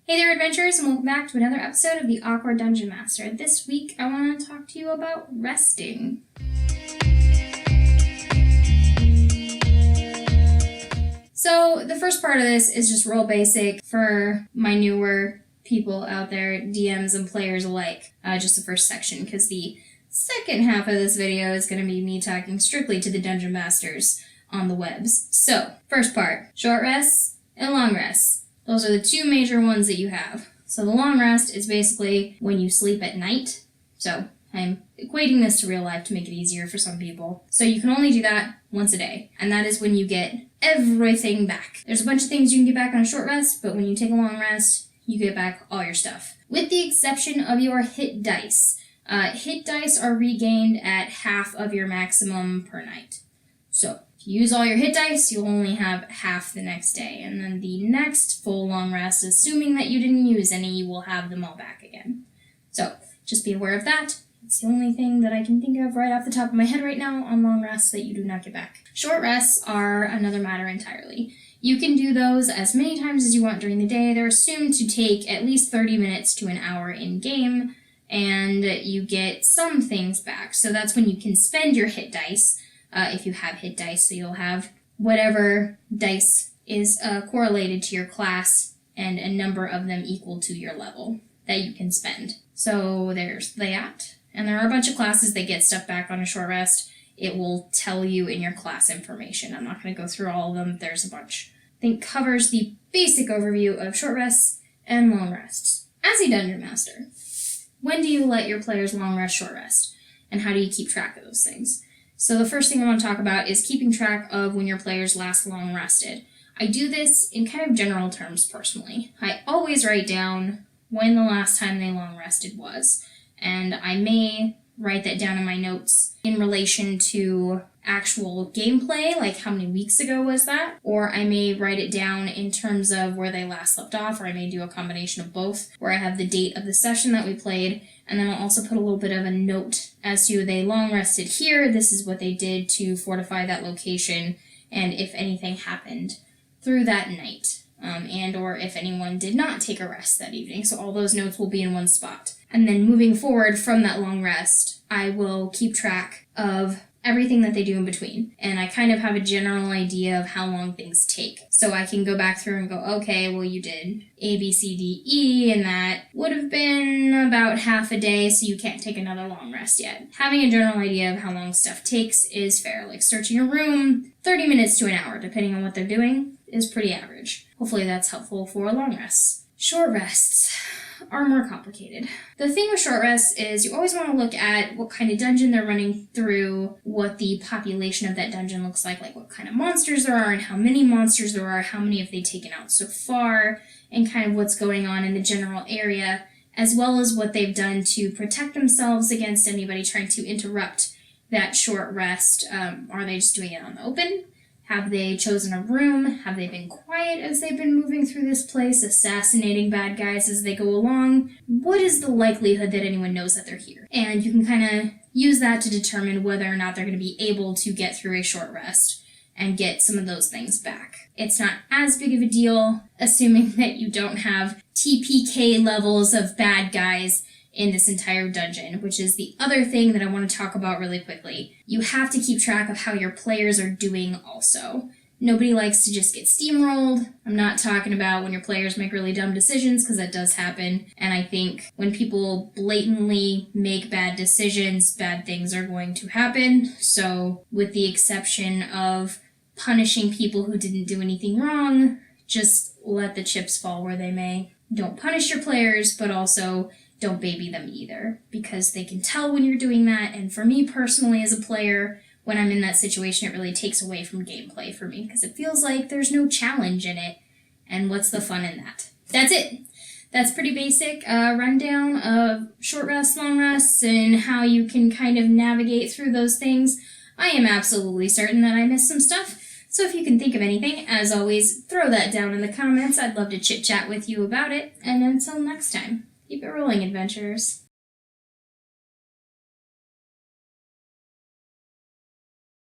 Hey there, adventurers, and welcome back to another episode of the Awkward Dungeon Master. This week, I want to talk to you about resting. So, the first part of this is just real basic for my newer people out there, DMs and players alike. Just the first section, because the second half of this video is going to be me talking strictly to the Dungeon Masters on the webs. So, first part, short rests and long rests. Those are the two major ones that you have. So the long rest is basically when you sleep at night. So I'm equating this to real life to make it easier for some people. So you can only do that once a day. And that is when you get everything back. There's a bunch of things you can get back on a short rest, but when you take a long rest, you get back all your stuff. With the exception of your hit dice. Hit dice are regained at half of your maximum per night. So if you use all your hit dice, you'll only have half the next day. And then the next full long rest, assuming that you didn't use any, you will have them all back again. So just be aware of that. It's the only thing that I can think of right off the top of my head right now on long rests that you do not get back. Short rests are another matter entirely. You can do those as many times as you want during the day. They're assumed to take at least 30 minutes to an hour in-game, and you get some things back. So that's when you can spend your hit dice. If you have hit dice, so you'll have whatever dice is correlated to your class and a number of them equal to your level that you can spend. So there's that. And there are a bunch of classes that get stuff back on a short rest. It will tell you in your class information. I'm not going to go through all of them. There's a bunch. I think covers the basic overview of short rests and long rests. As a Dungeon Master, when do you let your players long rest, short rest? And how do you keep track of those things? So the first thing I want to talk about is keeping track of when your players last long rested. I do this in kind of general terms personally. I always write down when the last time they long rested was, and I may write that down in my notes in relation to actual gameplay, like how many weeks ago was that, or I may write it down in terms of where they last left off, or I may do a combination of both, where I have the date of the session that we played, and then I'll also put a little bit of a note as to they long rested here, this is what they did to fortify that location, and if anything happened through that night, and or if anyone did not take a rest that evening. So all those notes will be in one spot. And then moving forward from that long rest, I will keep track of everything that they do in between. And I kind of have a general idea of how long things take. So I can go back through and go, okay, well, you did A, B, C, D, E, and that would have been about half a day, so you can't take another long rest yet. Having a general idea of how long stuff takes is fair. Like searching a room, 30 minutes to an hour, depending on what they're doing, is pretty average. Hopefully that's helpful for long rests. Short rests are more complicated. The thing with short rests is you always want to look at what kind of dungeon they're running through, what the population of that dungeon looks like what kind of monsters there are and how many monsters there are, how many have they taken out so far, and kind of what's going on in the general area, as well as what they've done to protect themselves against anybody trying to interrupt that short rest. Are they just doing it on the open? Have they chosen a room? Have they been quiet as they've been moving through this place, assassinating bad guys as they go along? What is the likelihood that anyone knows that they're here? And you can kind of use that to determine whether or not they're going to be able to get through a short rest and get some of those things back. It's not as big of a deal, assuming that you don't have TPK levels of bad guys in this entire dungeon, which is the other thing that I want to talk about really quickly. You have to keep track of how your players are doing also. Nobody likes to just get steamrolled. I'm not talking about when your players make really dumb decisions, because that does happen. And I think when people blatantly make bad decisions, bad things are going to happen. So with the exception of punishing people who didn't do anything wrong, just let the chips fall where they may. Don't punish your players, but also don't baby them either, because they can tell when you're doing that. And for me personally as a player, when I'm in that situation, it really takes away from gameplay for me, because it feels like there's no challenge in it. And what's the fun in that? That's it. That's pretty basic rundown of short rests, long rests, and how you can kind of navigate through those things. I am absolutely certain that I missed some stuff. So if you can think of anything, as always, throw that down in the comments. I'd love to chit-chat with you about it. And until next time, keep it rolling, adventurers.